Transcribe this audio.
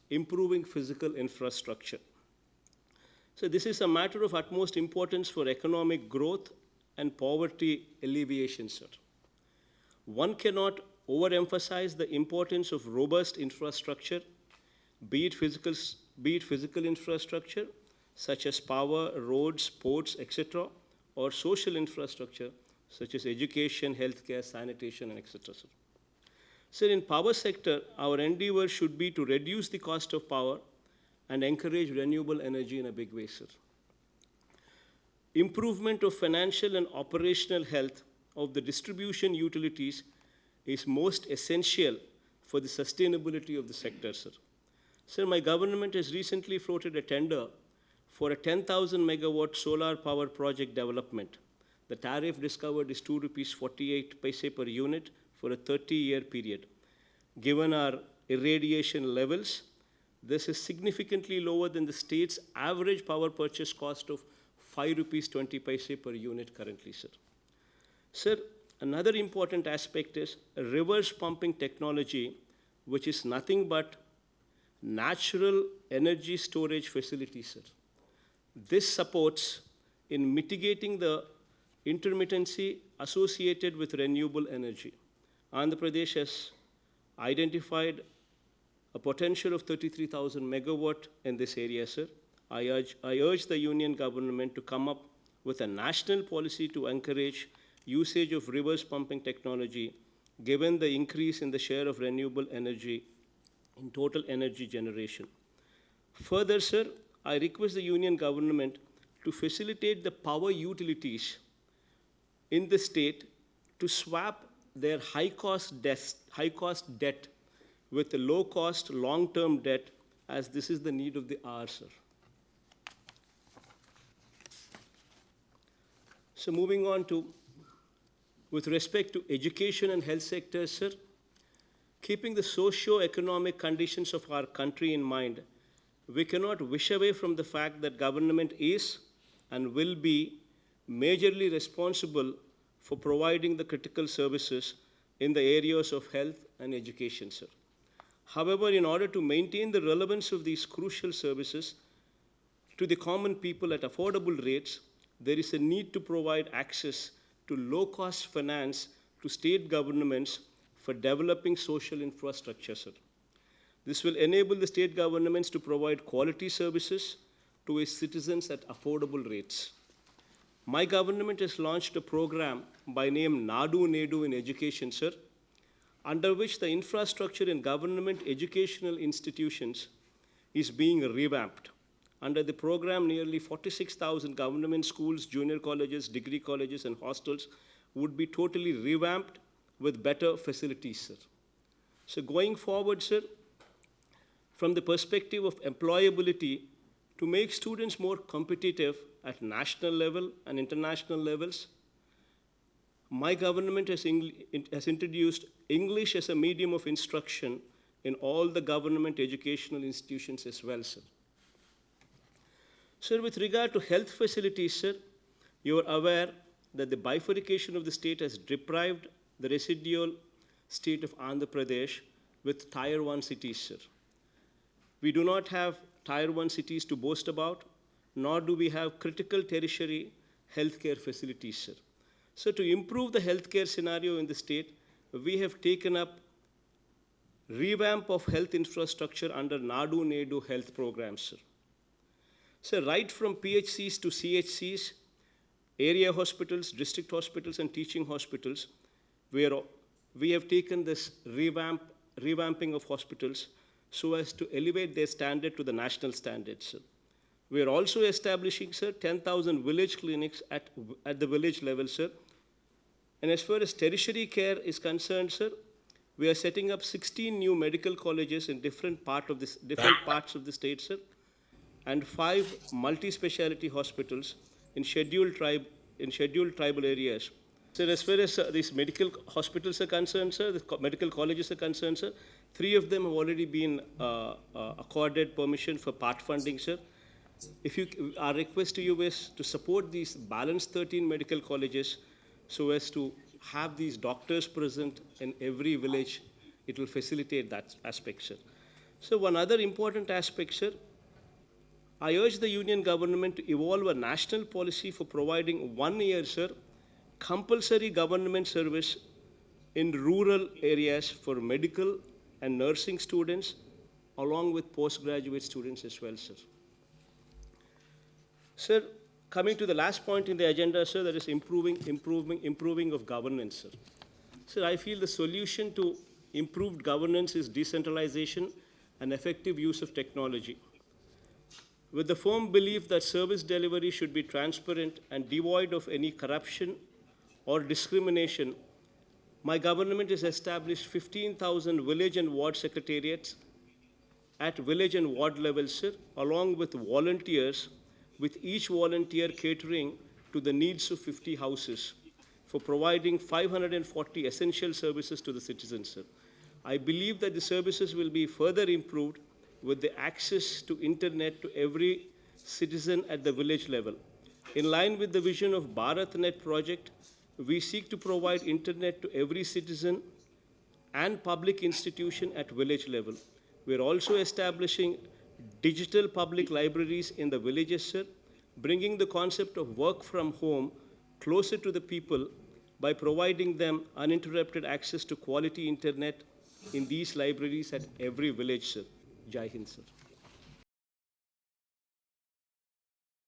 improving physical infrastructure. So this is a matter of utmost importance for economic growth and poverty alleviation, sir. One cannot overemphasize the importance of robust infrastructure, be it physical infrastructure, such as power, roads, ports, etc., or social infrastructure, such as education, healthcare, sanitation, and etc. Sir. Sir, in power sector, our endeavor should be to reduce the cost of power and encourage renewable energy in a big way, sir. Improvement of financial and operational health of the distribution utilities is most essential for the sustainability of the sector, sir. Sir, my government has recently floated a tender for a 10,000 megawatt solar power project development. The tariff discovered is ₹2.48 per unit for a 30-year period. Given our irradiation levels, this is significantly lower than the state's average power purchase cost of ₹5.20 per unit currently, sir. Sir, another important aspect is reverse pumping technology, which is nothing but natural energy storage facility, sir. This supports in mitigating the intermittency associated with renewable energy. Andhra Pradesh has identified a potential of 33,000 megawatt in this area, sir. I urge the union government to come up with a national policy to encourage usage of reverse pumping technology, given the increase in the share of renewable energy in total energy generation. Further, sir, I request the union government to facilitate the power utilities in the state to swap their high-cost debt with a low-cost, long-term debt, as this is the need of the hour, sir. So moving on to, with respect to education and health sectors, sir, keeping the socio-economic conditions of our country in mind, we cannot wish away from the fact that government is and will be majorly responsible for providing the critical services in the areas of health and education, sir. However, in order to maintain the relevance of these crucial services to the common people at affordable rates, there is a need to provide access to low-cost finance to state governments for developing social infrastructure, sir. This will enable the state governments to provide quality services to its citizens at affordable rates. My government has launched a program by name Nadu Nedu in education, sir, under which the infrastructure in government educational institutions is being revamped. Under the program, nearly 46,000 government schools, junior colleges, degree colleges, and hostels would be totally revamped with better facilities, sir. So going forward, sir, from the perspective of employability, to make students more competitive at national level and international levels, my government has introduced English as a medium of instruction in all the government educational institutions as well, sir. Sir, with regard to health facilities, sir, you are aware that the bifurcation of the state has deprived the residual state of Andhra Pradesh with Tier 1 cities, sir. We do not have Tier 1 cities to boast about, nor do we have critical tertiary healthcare facilities, sir. So to improve the healthcare scenario in the state, we have taken up revamp of health infrastructure under Nadu Nedu health programs, sir. So right from PHCs to CHCs, area hospitals, district hospitals, and teaching hospitals, we have taken this revamping of hospitals so as to elevate their standard to the national standards, sir. We are also establishing, sir, 10,000 village clinics at the village level, sir. And as far as tertiary care is concerned, sir, we are setting up 16 new medical colleges in different parts of the state, sir, and 5 multi-speciality hospitals in scheduled tribal areas. Sir, as far as these medical hospitals are concerned, sir, the medical colleges are concerned, sir, 3 of them have already been accorded permission for part funding, sir. Our request to you is to support these balanced 13 medical colleges so as to have these doctors present in every village. It will facilitate that aspect, sir. So one other important aspect, sir, I urge the Union government to evolve a national policy for providing 1 year, sir, compulsory government service in rural areas for medical and nursing students, along with postgraduate students as well, sir. Sir, coming to the last point in the agenda, sir, that is improving of governance, sir. Sir, I feel the solution to improved governance is decentralization and effective use of technology. With the firm belief that service delivery should be transparent and devoid of any corruption or discrimination, my government has established 15,000 village and ward secretariats at village and ward level, sir, along with volunteers, with each volunteer catering to the needs of 50 houses for providing 540 essential services to the citizens, sir. I believe that the services will be further improved with the access to internet to every citizen at the village level. In line with the vision of BharatNet project, we seek to provide internet to every citizen and public institution at village level. We are also establishing digital public libraries in the villages, sir, bringing the concept of work from home closer to the people by providing them uninterrupted access to quality internet in these libraries at every village, sir. Jai Hind, sir.